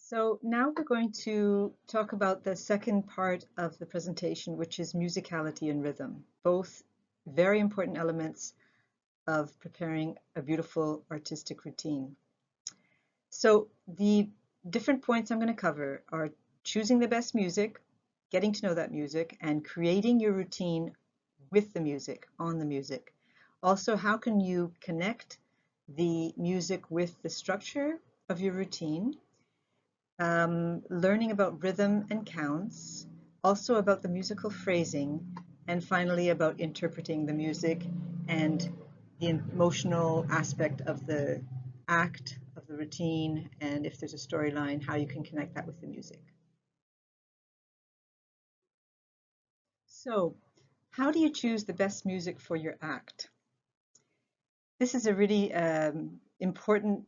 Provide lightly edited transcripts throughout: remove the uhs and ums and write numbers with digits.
So now we're going to talk about the second part of the presentation, which is musicality and rhythm, both very important elements of preparing a beautiful artistic routine. So the different points I'm going to cover are choosing the best music, getting to know that music, and creating your routine with the music, on the music. Also, how can you connect the music with the structure of your routine? Learning about rhythm and counts, also about the musical phrasing, and finally about interpreting the music and the emotional aspect of the act, of the routine, and if there's a storyline, how you can connect that with the music. So, how do you choose the best music for your act? This is a really important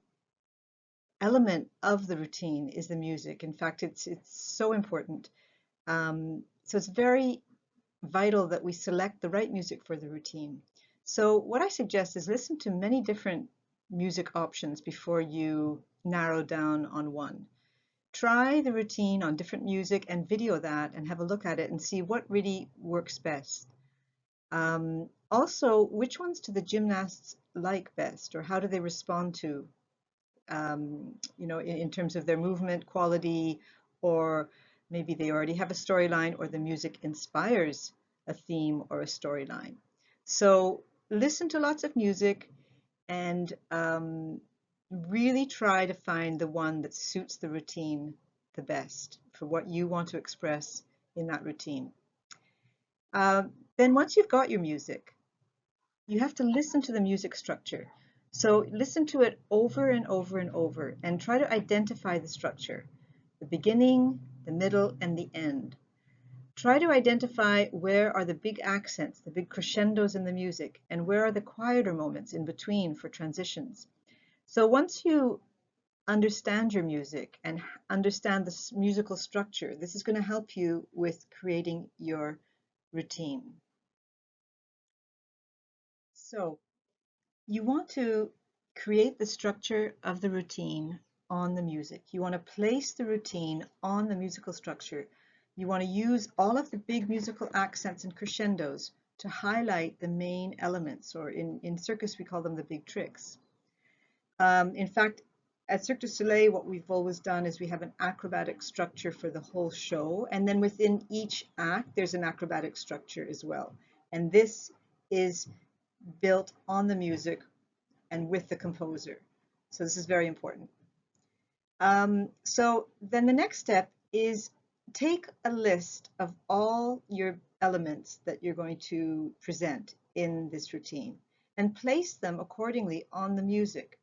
element of the routine is the music. In fact, it's so important. So it's very vital that we select the right music for the routine. So what I suggest is listen to many different music options before you narrow down on one. Try the routine on different music and video that and have a look at it and see what really works best. Also, which ones do the gymnasts like best, or how do they respond to, in terms of their movement quality, or maybe they already have a storyline or the music inspires a theme or a storyline. So listen to lots of music and really try to find the one that suits the routine the best for what you want to express in that routine. Then once you've got your music, you have to listen to the music structure. So listen to it over and over and over and try to identify the structure, the beginning, the middle, and the end. Try to identify where are the big accents, the big crescendos in the music, and where are the quieter moments in between for transitions. So once you understand your music and understand the musical structure, this is going to help you with creating your routine. So you want to create the structure of the routine on the music. You want to place the routine on the musical structure. You want to use all of the big musical accents and crescendos to highlight the main elements, or in circus we call them the big tricks. In fact, at Cirque du Soleil, what we've always done is we have an acrobatic structure for the whole show, and then within each act there's an acrobatic structure as well. And this is built on the music and with the composer. So this is very important. So then the next step is take a list of all your elements that you're going to present in this routine and place them accordingly on the music.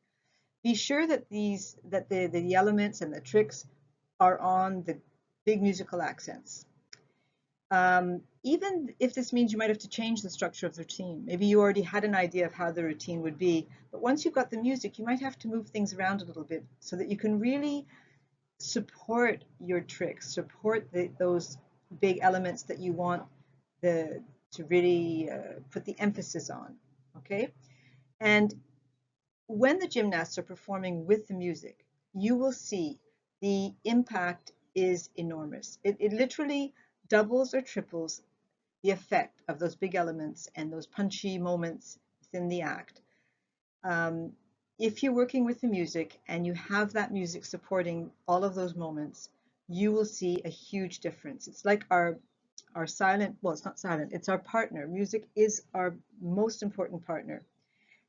Be sure that the elements and the tricks are on the big musical accents. Even if this means you might have to change the structure of the routine. Maybe you already had an idea of how the routine would be, but once you've got the music, you might have to move things around a little bit so that you can really support your tricks, support those big elements that you want to really put the emphasis on, okay? And when the gymnasts are performing with the music, you will see the impact is enormous. It literally doubles or triples the effect of those big elements and those punchy moments within the act. If you're working with the music and you have that music supporting all of those moments, you will see a huge difference. It's like our silent, well, it's not silent, it's our partner. Music is our most important partner.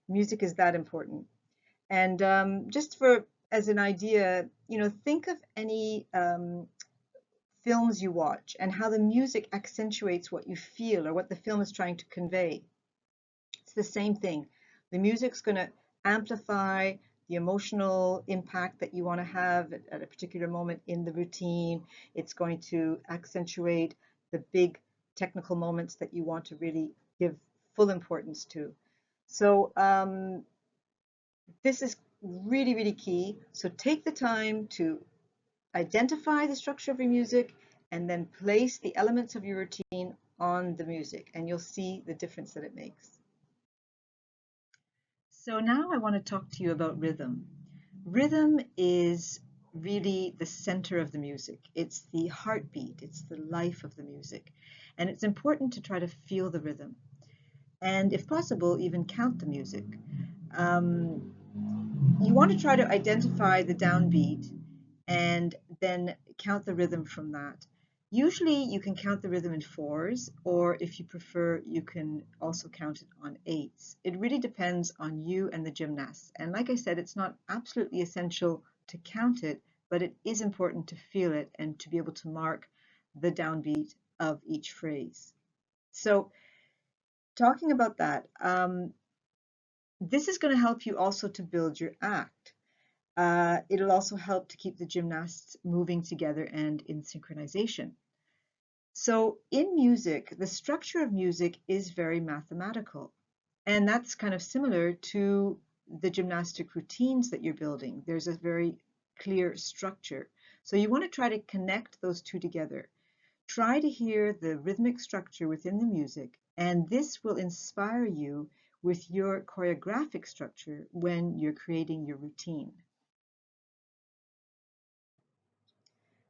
Music is that important. And just as an idea, think of any films you watch and how the music accentuates what you feel or what the film is trying to convey. It's the same thing. The music's going to amplify the emotional impact that you want to have at a particular moment in the routine. It's going to accentuate the big technical moments that you want to really give full importance to. So this is really, really key. So take the time to identify the structure of your music and then place the elements of your routine on the music, and you'll see the difference that it makes. So now I want to talk to you about rhythm. Rhythm is really the center of the music. It's the heartbeat, it's the life of the music. And it's important to try to feel the rhythm. And if possible, even count the music. Um, you want to try to identify the downbeat and then count the rhythm from that. Usually you can count the rhythm in fours, or if you prefer, you can also count it on eights. It really depends on you and the gymnast. And like I said, it's not absolutely essential to count it, but it is important to feel it and to be able to mark the downbeat of each phrase. So talking about that, this is going to help you also to build your act. It'll also help to keep the gymnasts moving together and in synchronization. So in music, the structure of music is very mathematical. And that's kind of similar to the gymnastic routines that you're building. There's a very clear structure. So you want to try to connect those two together. Try to hear the rhythmic structure within the music, and this will inspire you with your choreographic structure when you're creating your routine.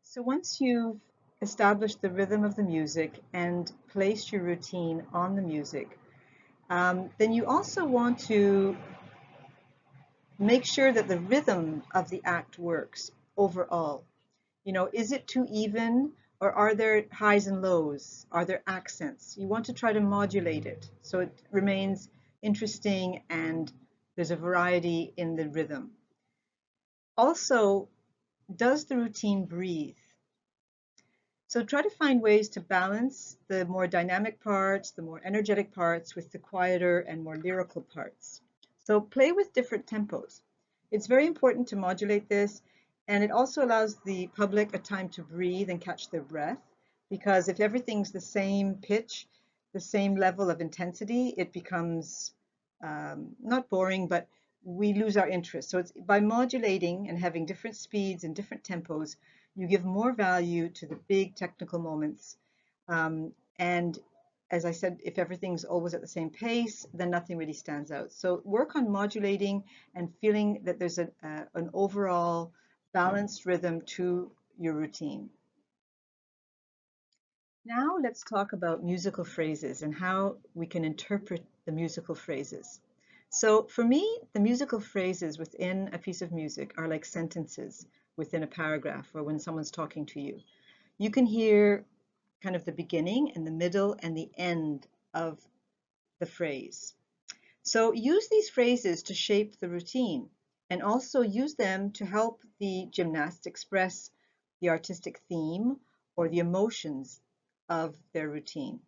So once you've established the rhythm of the music and placed your routine on the music, then you also want to make sure that the rhythm of the act works overall. You know, is it too even, or are there highs and lows? Are there accents? You want to try to modulate it so it remains interesting and there's a variety in the rhythm. Also, does the routine breathe? So try to find ways to balance the more dynamic parts, the more energetic parts with the quieter and more lyrical parts. So play with different tempos. It's very important to modulate this, and it also allows the public a time to breathe and catch their breath, because if everything's the same pitch, the same level of intensity, it becomes not boring, but we lose our interest. So it's by modulating and having different speeds and different tempos, you give more value to the big technical moments. And as I said, if everything's always at the same pace, then nothing really stands out. So work on modulating and feeling that there's an overall balanced rhythm to your routine. Now let's talk about musical phrases and how we can interpret the musical phrases. So for me, the musical phrases within a piece of music are like sentences within a paragraph or when someone's talking to you. You can hear kind of the beginning and the middle and the end of the phrase. So use these phrases to shape the routine and also use them to help the gymnast express the artistic theme or the emotions of their routine.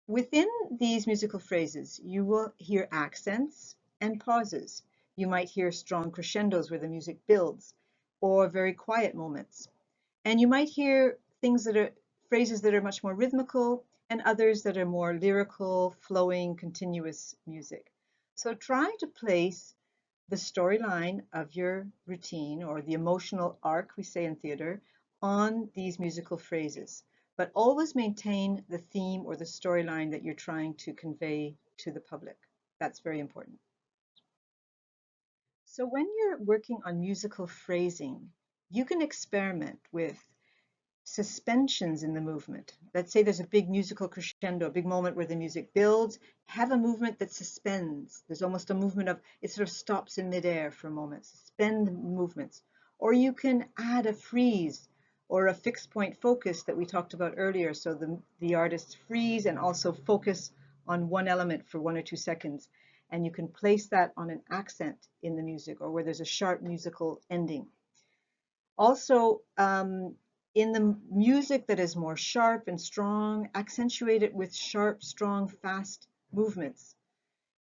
Within these musical phrases, you will hear accents and pauses. You might hear strong crescendos where the music builds, or very quiet moments. And you might hear things that are phrases that are much more rhythmical and others that are more lyrical, flowing, continuous music. So try to place the storyline of your routine or the emotional arc, we say in theater, on these musical phrases, but always maintain the theme or the storyline that you're trying to convey to the public. That's very important. So when you're working on musical phrasing, you can experiment with suspensions in the movement. Let's say there's a big musical crescendo, a big moment where the music builds, have a movement that suspends. There's almost a movement of, it sort of stops in midair for a moment, suspend movements. Or you can add a freeze or a fixed point focus that we talked about earlier. So the artists freeze and also focus on one element for 1 or 2 seconds. And you can place that on an accent in the music or where there's a sharp musical ending. Also, in the music that is more sharp and strong, accentuate it with sharp, strong, fast movements.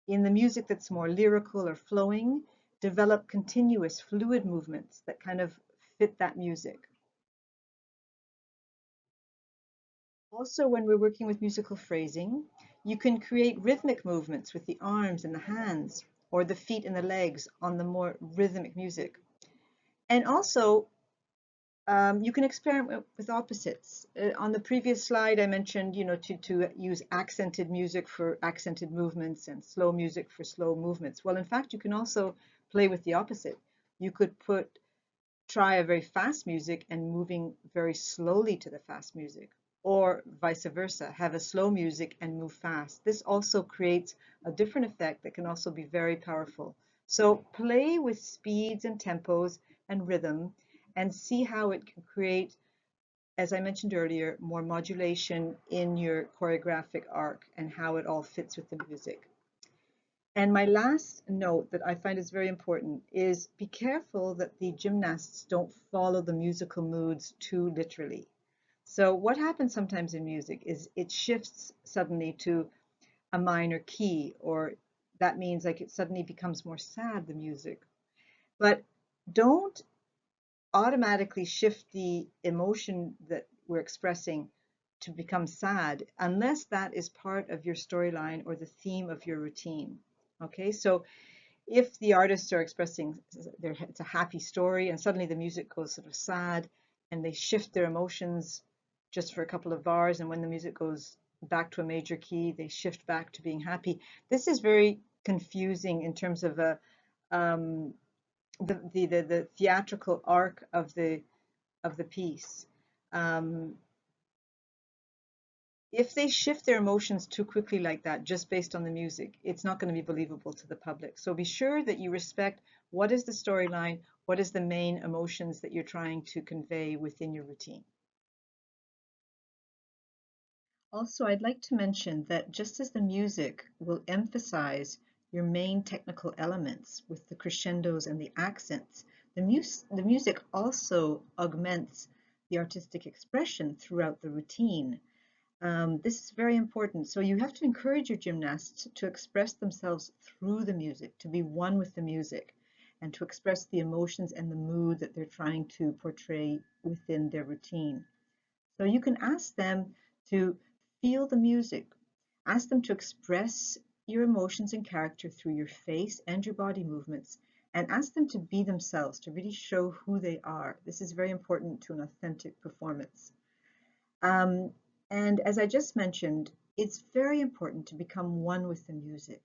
In the music that's more lyrical or flowing, develop continuous, fluid movements that kind of fit that music. Also, when we're working with musical phrasing, you can create rhythmic movements with the arms and the hands, or the feet and the legs on the more rhythmic music. And also, you can experiment with opposites. On the previous slide, I mentioned, to use accented music for accented movements and slow music for slow movements. Well, in fact, you can also play with the opposite. You could put try a very fast music and moving very slowly to the fast music, or vice versa, have a slow music and move fast. This also creates a different effect that can also be very powerful. So play with speeds and tempos and rhythm and see how it can create, as I mentioned earlier, more modulation in your choreographic arc and how it all fits with the music. And my last note that I find is very important is be careful that the gymnasts don't follow the musical moods too literally. So what happens sometimes in music is it shifts suddenly to a minor key, or that means like it suddenly becomes more sad, the music. But don't automatically shift the emotion that we're expressing to become sad unless that is part of your storyline or the theme of your routine. Okay, so if the artists are expressing it's a happy story and suddenly the music goes sort of sad and they shift their emotions just for a couple of bars, and when the music goes back to a major key they shift back to being happy, this is very confusing in terms of um, the theatrical arc of the piece. um, if they shift their emotions too quickly like that, just based on the music, it's not going to be believable to the public. So be sure that you respect what is the storyline, what is the main emotions that you're trying to convey within your routine. Also, I'd like to mention that just as the music will emphasize your main technical elements with the crescendos and the accents, the music also augments the artistic expression throughout the routine. This is very important. So you have to encourage your gymnasts to express themselves through the music, to be one with the music, and to express the emotions and the mood that they're trying to portray within their routine. So you can ask them to feel the music, ask them to express your emotions and character through your face and your body movements, and ask them to be themselves, to really show who they are. This is very important to an authentic performance. Um, and as I just mentioned, it's very important to become one with the music.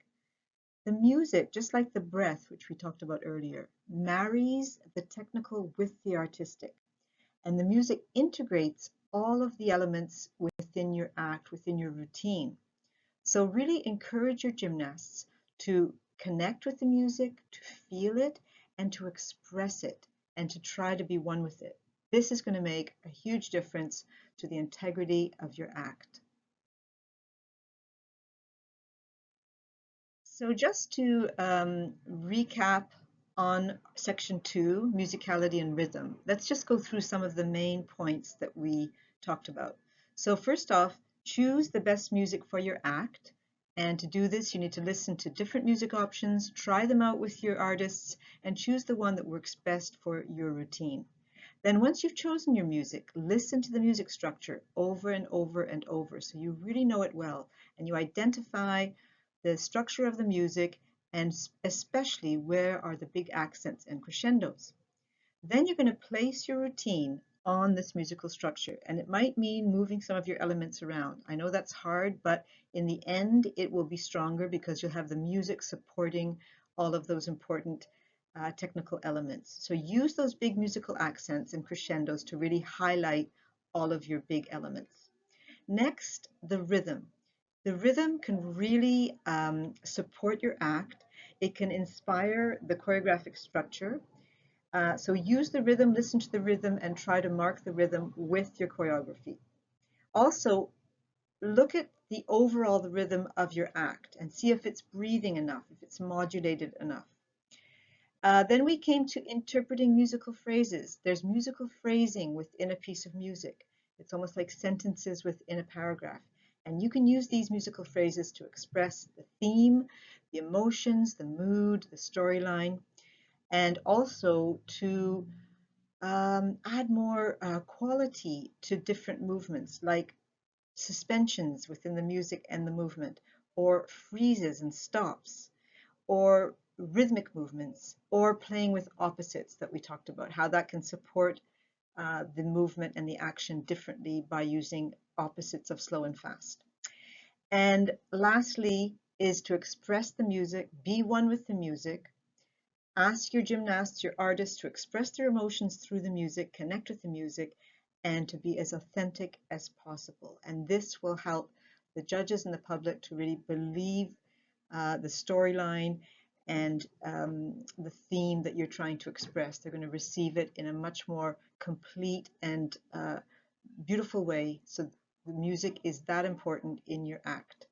The music, just like the breath, which we talked about earlier, marries the technical with the artistic. And the music integrates all of the elements within your act, within your routine. So really encourage your gymnasts to connect with the music, to feel it, and to express it, and to try to be one with it. This is going to make a huge difference to the integrity of your act. So just to recap on section 2, musicality and rhythm, let's just go through some of the main points that we talked about. So first off, choose the best music for your act. And to do this, you need to listen to different music options, try them out with your artists, and choose the one that works best for your routine. Then once you've chosen your music, listen to the music structure over and over and over so you really know it well, and you identify the structure of the music and especially where are the big accents and crescendos. Then you're going to place your routine on this musical structure, and it might mean moving some of your elements around. I know that's hard, but in the end it will be stronger because you'll have the music supporting all of those important technical elements. So use those big musical accents and crescendos to really highlight all of your big elements. Next, the rhythm. The rhythm can really support your act. It can inspire the choreographic structure. So use the rhythm, listen to the rhythm, and try to mark the rhythm with your choreography. Also, look at the overall the rhythm of your act and see if it's breathing enough, if it's modulated enough. Then we came to interpreting musical phrases. There's musical phrasing within a piece of music. It's almost like sentences within a paragraph. And you can use these musical phrases to express the theme, the emotions, the mood, the storyline, and also to add more quality to different movements, like suspensions within the music and the movement, or freezes and stops, or rhythmic movements, or playing with opposites that we talked about, how that can support the movement and the action differently by using opposites of slow and fast. And lastly is to express the music, be one with the music, Ask your gymnasts, your artists to express their emotions through the music, connect with the music, and to be as authentic as possible. And this will help the judges and the public to really believe the storyline and the theme that you're trying to express. They're going to receive it in a much more complete and beautiful way. So the music is that important in your act.